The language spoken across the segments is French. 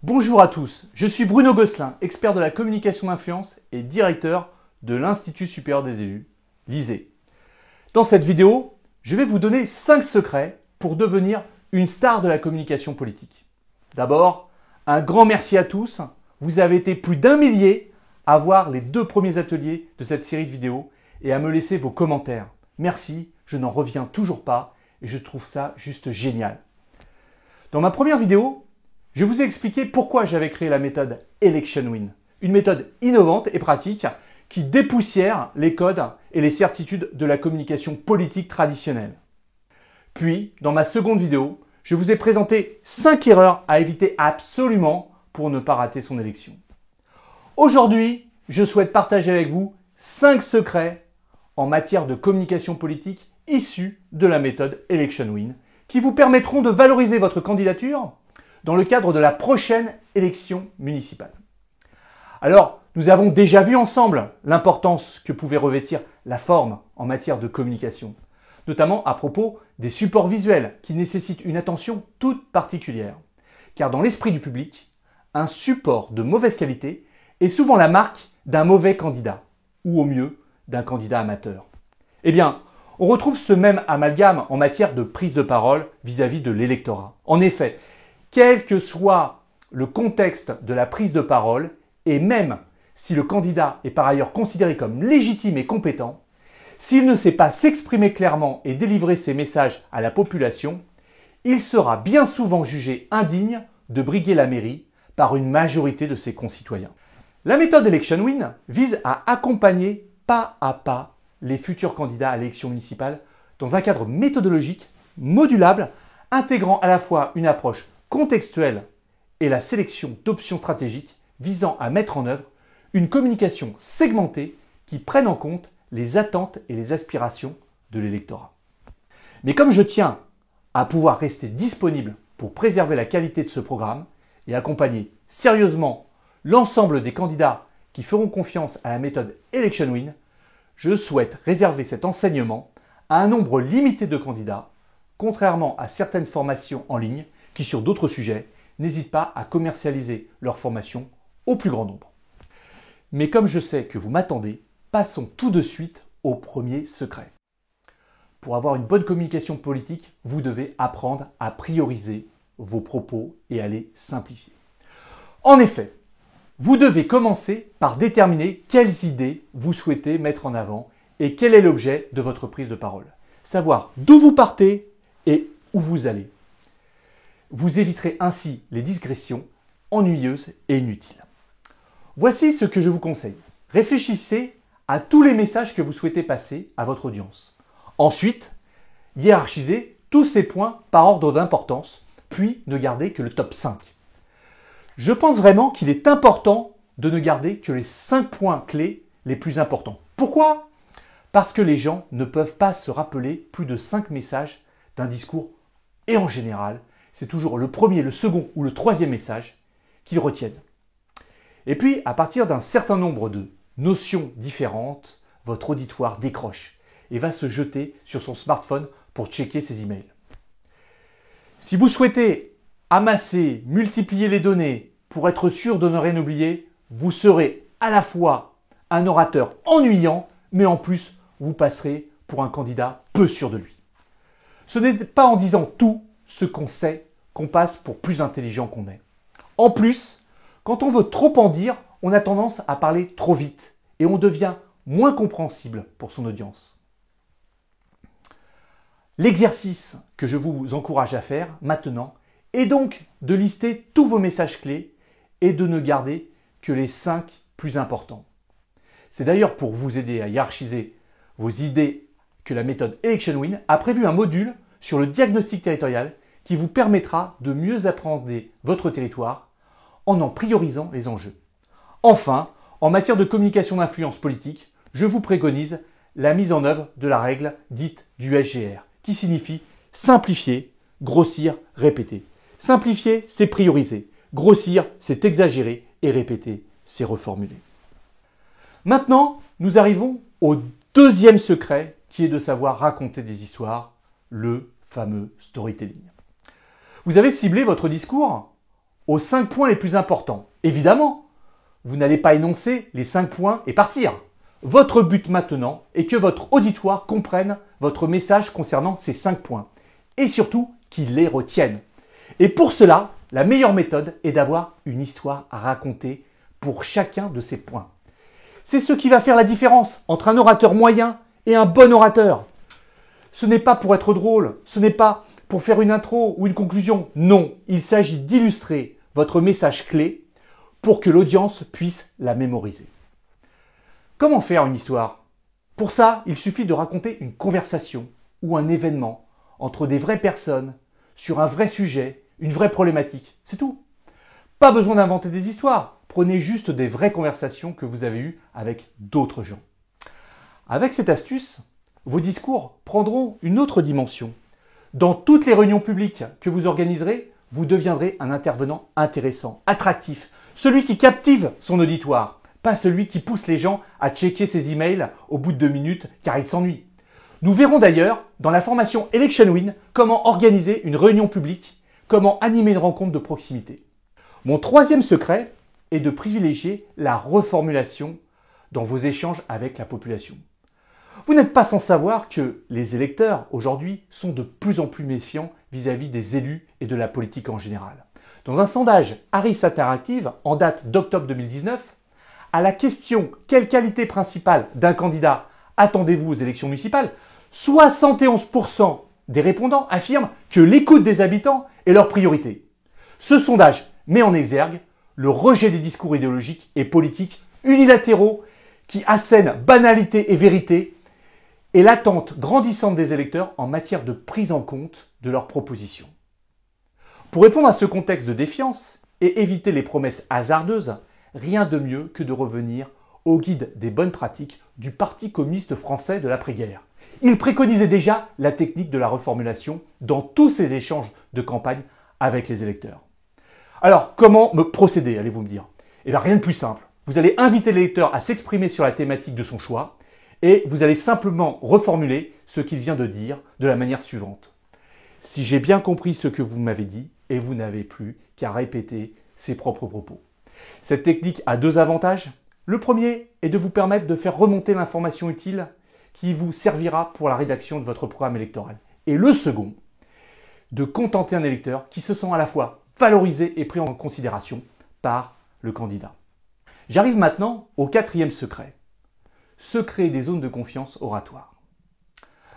Bonjour à tous, je suis Bruno Gosselin, expert de la communication d'influence et directeur de l'Institut supérieur des élus, l'ISE. Dans cette vidéo, je vais vous donner 5 secrets pour devenir une star de la communication politique. D'abord, un grand merci à tous. Vous avez été plus d'1 millier à voir les 2 premiers ateliers de cette série de vidéos et à me laisser vos commentaires. Merci, je n'en reviens toujours pas et je trouve ça juste génial. Dans ma première vidéo, je vous ai expliqué pourquoi j'avais créé la méthode ElectionWin, une méthode innovante et pratique qui dépoussière les codes et les certitudes de la communication politique traditionnelle. Puis, dans ma seconde vidéo, je vous ai présenté 5 erreurs à éviter absolument pour ne pas rater son élection. Aujourd'hui, je souhaite partager avec vous 5 secrets en matière de communication politique issus de la méthode ElectionWin qui vous permettront de valoriser votre candidature dans le cadre de la prochaine élection municipale. Alors, nous avons déjà vu ensemble l'importance que pouvait revêtir la forme en matière de communication, notamment à propos des supports visuels qui nécessitent une attention toute particulière. Car dans l'esprit du public, un support de mauvaise qualité est souvent la marque d'un mauvais candidat, ou au mieux, d'un candidat amateur. Eh bien, on retrouve ce même amalgame en matière de prise de parole vis-à-vis de l'électorat. En effet, quel que soit le contexte de la prise de parole, et même si le candidat est par ailleurs considéré comme légitime et compétent, s'il ne sait pas s'exprimer clairement et délivrer ses messages à la population, il sera bien souvent jugé indigne de briguer la mairie par une majorité de ses concitoyens. La méthode ElectionWin vise à accompagner pas à pas les futurs candidats à l'élection municipale dans un cadre méthodologique, modulable, intégrant à la fois une approche contextuelle et la sélection d'options stratégiques visant à mettre en œuvre une communication segmentée qui prenne en compte les attentes et les aspirations de l'électorat. Mais comme je tiens à pouvoir rester disponible pour préserver la qualité de ce programme et accompagner sérieusement l'ensemble des candidats qui feront confiance à la méthode ElectionWin, je souhaite réserver cet enseignement à un nombre limité de candidats, contrairement à certaines formations en ligne qui, sur d'autres sujets, n'hésitent pas à commercialiser leur formation au plus grand nombre. Mais comme je sais que vous m'attendez, passons tout de suite au premier secret. Pour avoir une bonne communication politique, vous devez apprendre à prioriser vos propos et à les simplifier. En effet, vous devez commencer par déterminer quelles idées vous souhaitez mettre en avant et quel est l'objet de votre prise de parole. Savoir d'où vous partez et où vous allez. Vous éviterez ainsi les digressions ennuyeuses et inutiles. Voici ce que je vous conseille. Réfléchissez à tous les messages que vous souhaitez passer à votre audience. Ensuite, hiérarchisez tous ces points par ordre d'importance, puis ne gardez que le top 5. Je pense vraiment qu'il est important de ne garder que les 5 points clés les plus importants. Pourquoi ? Parce que les gens ne peuvent pas se rappeler plus de 5 messages d'un discours et en général, c'est toujours le premier, le second ou le troisième message qu'ils retiennent. Et puis, à partir d'un certain nombre de notions différentes, votre auditoire décroche et va se jeter sur son smartphone pour checker ses emails. Si vous souhaitez amasser, multiplier les données pour être sûr de ne rien oublier, vous serez à la fois un orateur ennuyant, mais en plus, vous passerez pour un candidat peu sûr de lui. Ce n'est pas en disant tout ce qu'on sait qu'on passe pour plus intelligent qu'on est. En plus, quand on veut trop en dire, on a tendance à parler trop vite et on devient moins compréhensible pour son audience. L'exercice que je vous encourage à faire maintenant est donc de lister tous vos messages clés et de ne garder que les 5 plus importants. C'est d'ailleurs pour vous aider à hiérarchiser vos idées que la méthode ElectionWin a prévu un module sur le diagnostic territorial qui vous permettra de mieux appréhender votre territoire en priorisant les enjeux. Enfin, en matière de communication d'influence politique, je vous préconise la mise en œuvre de la règle dite du SGR, qui signifie simplifier, grossir, répéter. Simplifier, c'est prioriser. Grossir, c'est exagérer. Et répéter, c'est reformuler. Maintenant, nous arrivons au deuxième secret qui est de savoir raconter des histoires, le fameux storytelling. Vous avez ciblé votre discours aux 5 points les plus importants. Évidemment, vous n'allez pas énoncer les 5 points et partir. Votre but maintenant est que votre auditoire comprenne votre message concernant ces 5 points et surtout qu'il les retienne. Et pour cela, la meilleure méthode est d'avoir une histoire à raconter pour chacun de ces points. C'est ce qui va faire la différence entre un orateur moyen et un bon orateur. Ce n'est pas pour être drôle, ce n'est pas pour faire une intro ou une conclusion. Non, il s'agit d'illustrer votre message clé pour que l'audience puisse la mémoriser. Comment faire une histoire? Pour ça, il suffit de raconter une conversation ou un événement entre des vraies personnes sur un vrai sujet, une vraie problématique. C'est tout. Pas besoin d'inventer des histoires. Prenez juste des vraies conversations que vous avez eues avec d'autres gens. Avec cette astuce, vos discours prendront une autre dimension. Dans toutes les réunions publiques que vous organiserez, vous deviendrez un intervenant intéressant, attractif, celui qui captive son auditoire, pas celui qui pousse les gens à checker ses emails au bout de 2 minutes car ils s'ennuient. Nous verrons d'ailleurs dans la formation Election Win comment organiser une réunion publique, comment animer une rencontre de proximité. Mon troisième secret est de privilégier la reformulation dans vos échanges avec la population. Vous n'êtes pas sans savoir que les électeurs aujourd'hui sont de plus en plus méfiants vis-à-vis des élus et de la politique en général. Dans un sondage Harris Interactive en date d'octobre 2019, à la question « Quelle qualité principale d'un candidat attendez-vous aux élections municipales ?», 71% des répondants affirment que l'écoute des habitants est leur priorité. Ce sondage met en exergue le rejet des discours idéologiques et politiques unilatéraux qui assènent banalité et vérité et l'attente grandissante des électeurs en matière de prise en compte de leurs propositions. Pour répondre à ce contexte de défiance et éviter les promesses hasardeuses, rien de mieux que de revenir au guide des bonnes pratiques du Parti communiste français de l'après-guerre. Il préconisait déjà la technique de la reformulation dans tous ses échanges de campagne avec les électeurs. Alors, comment me procéder, allez-vous me dire? Eh bien, rien de plus simple. Vous allez inviter l'électeur à s'exprimer sur la thématique de son choix et vous allez simplement reformuler ce qu'il vient de dire de la manière suivante. Si j'ai bien compris ce que vous m'avez dit, et vous n'avez plus qu'à répéter ses propres propos. Cette technique a 2 avantages. Le premier est de vous permettre de faire remonter l'information utile qui vous servira pour la rédaction de votre programme électoral. Et le second, de contenter un électeur qui se sent à la fois valorisé et pris en considération par le candidat. J'arrive maintenant au 4e secret. Se créer des zones de confiance oratoires.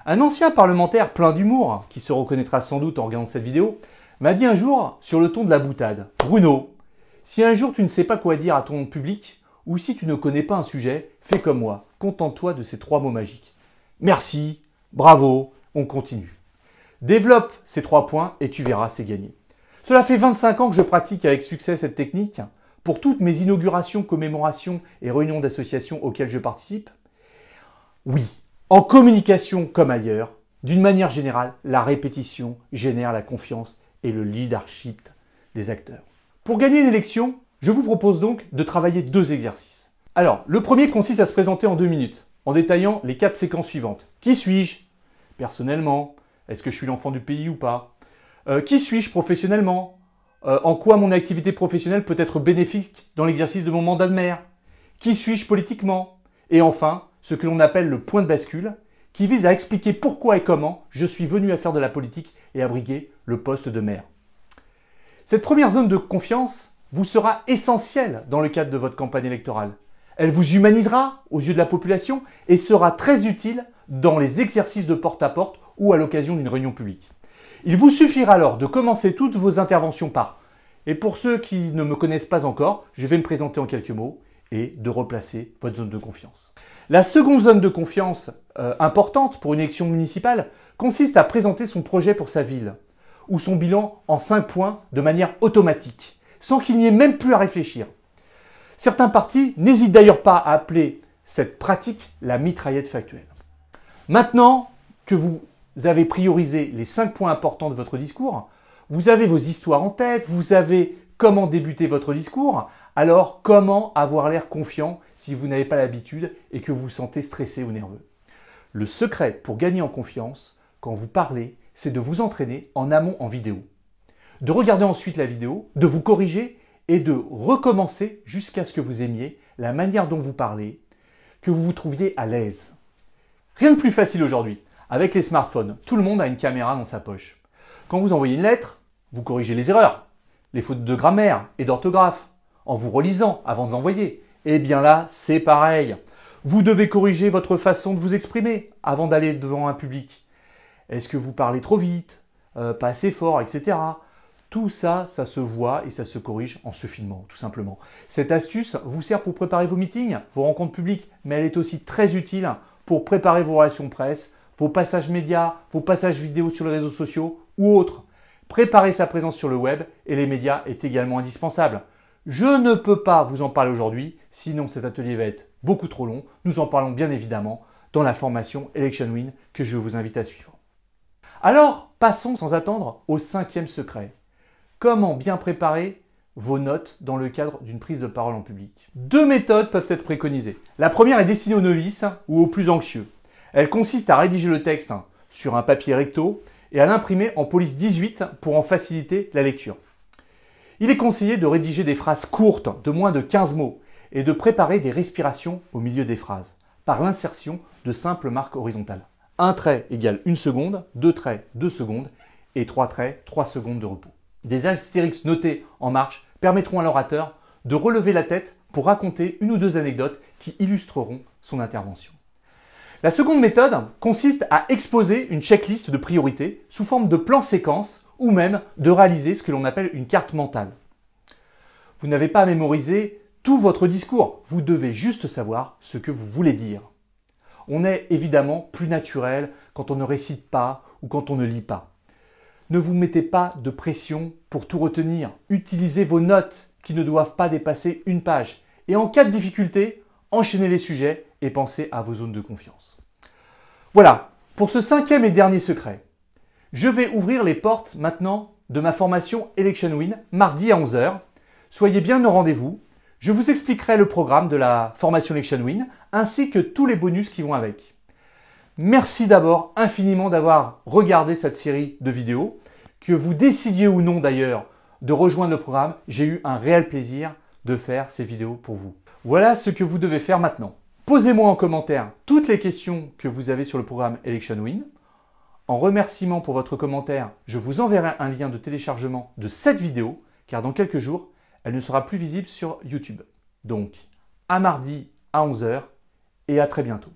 Un ancien parlementaire plein d'humour, qui se reconnaîtra sans doute en regardant cette vidéo, m'a dit un jour, sur le ton de la boutade, « Bruno, si un jour tu ne sais pas quoi dire à ton public, ou si tu ne connais pas un sujet, fais comme moi, contente-toi de ces 3 mots magiques. Merci, bravo, on continue. Développe ces 3 points et tu verras, c'est gagné. » Cela fait 25 ans que je pratique avec succès cette technique pour toutes mes inaugurations, commémorations et réunions d'associations auxquelles je participe. Oui, en communication comme ailleurs, d'une manière générale, la répétition génère la confiance et le leadership des acteurs. Pour gagner une élection, je vous propose donc de travailler 2 exercices. Alors, le premier consiste à se présenter en 2 minutes, en détaillant les 4 séquences suivantes. Qui suis-je? Personnellement? Est-ce que je suis l'enfant du pays ou pas? Qui suis-je professionnellement? En quoi mon activité professionnelle peut être bénéfique dans l'exercice de mon mandat de maire? Qui suis-je politiquement? Et enfin, ce que l'on appelle le point de bascule, qui vise à expliquer pourquoi et comment je suis venu à faire de la politique et à briguer le poste de maire. Cette première zone de confiance vous sera essentielle dans le cadre de votre campagne électorale. Elle vous humanisera aux yeux de la population et sera très utile dans les exercices de porte-à-porte ou à l'occasion d'une réunion publique. Il vous suffira alors de commencer toutes vos interventions par « Et pour ceux qui ne me connaissent pas encore, je vais me présenter en quelques mots » et de replacer votre zone de confiance. La seconde zone de confiance importante pour une élection municipale consiste à présenter son projet pour sa ville ou son bilan en 5 points de manière automatique, sans qu'il n'y ait même plus à réfléchir. Certains partis n'hésitent d'ailleurs pas à appeler cette pratique la mitraillette factuelle. Maintenant que vous avez priorisé les 5 points importants de votre discours, vous avez vos histoires en tête, vous savez comment débuter votre discours, alors comment avoir l'air confiant si vous n'avez pas l'habitude et que vous vous sentez stressé ou nerveux? Le secret pour gagner en confiance, quand vous parlez, c'est de vous entraîner en amont en vidéo. de regarder ensuite la vidéo, de vous corriger et de recommencer jusqu'à ce que vous aimiez la manière dont vous parlez, que vous vous trouviez à l'aise. Rien de plus facile aujourd'hui. Avec les smartphones, tout le monde a une caméra dans sa poche. Quand vous envoyez une lettre, vous corrigez les erreurs, les fautes de grammaire et d'orthographe, en vous relisant avant de l'envoyer. Et bien là, c'est pareil. Vous devez corriger votre façon de vous exprimer avant d'aller devant un public. Est-ce que vous parlez trop vite, pas assez fort, etc. Tout ça, ça se voit et ça se corrige en se filmant, tout simplement. Cette astuce vous sert pour préparer vos meetings, vos rencontres publiques, mais elle est aussi très utile pour préparer vos relations presse, vos passages médias, vos passages vidéo sur les réseaux sociaux ou autres. Préparer sa présence sur le web et les médias est également indispensable. Je ne peux pas vous en parler aujourd'hui, sinon cet atelier va être beaucoup trop long. Nous en parlons bien évidemment dans la formation Election Win que je vous invite à suivre. Alors, passons sans attendre au 5e secret. Comment bien préparer vos notes dans le cadre d'une prise de parole en public? 2 méthodes peuvent être préconisées. La première est destinée aux novices ou aux plus anxieux. Elle consiste à rédiger le texte sur un papier recto et à l'imprimer en police 18 pour en faciliter la lecture. Il est conseillé de rédiger des phrases courtes de moins de 15 mots et de préparer des respirations au milieu des phrases par l'insertion de simples marques horizontales. 1 trait égale 1 seconde, 2 traits 2 secondes et 3 traits 3 secondes de repos. Des astérix notés en marche permettront à l'orateur de relever la tête pour raconter 1 ou 2 anecdotes qui illustreront son intervention. La seconde méthode consiste à exposer une checklist de priorités sous forme de plan séquence ou même de réaliser ce que l'on appelle une carte mentale. Vous n'avez pas à mémoriser tout votre discours, vous devez juste savoir ce que vous voulez dire. On est évidemment plus naturel quand on ne récite pas ou quand on ne lit pas. Ne vous mettez pas de pression pour tout retenir. Utilisez vos notes qui ne doivent pas dépasser 1 page. Et en cas de difficulté, enchaînez les sujets et pensez à vos zones de confiance. Voilà, pour ce 5e et dernier secret. Je vais ouvrir les portes maintenant de ma formation Election Win mardi à 11 h. Soyez bien au rendez-vous. Je vous expliquerai le programme de la formation Election Win ainsi que tous les bonus qui vont avec. Merci d'abord infiniment d'avoir regardé cette série de vidéos. Que vous décidiez ou non d'ailleurs de rejoindre le programme, j'ai eu un réel plaisir de faire ces vidéos pour vous. Voilà ce que vous devez faire maintenant. Posez-moi en commentaire toutes les questions que vous avez sur le programme Election Win. En remerciement pour votre commentaire, je vous enverrai un lien de téléchargement de cette vidéo, car dans quelques jours, elle ne sera plus visible sur YouTube. Donc, à mardi à 11 h et à très bientôt.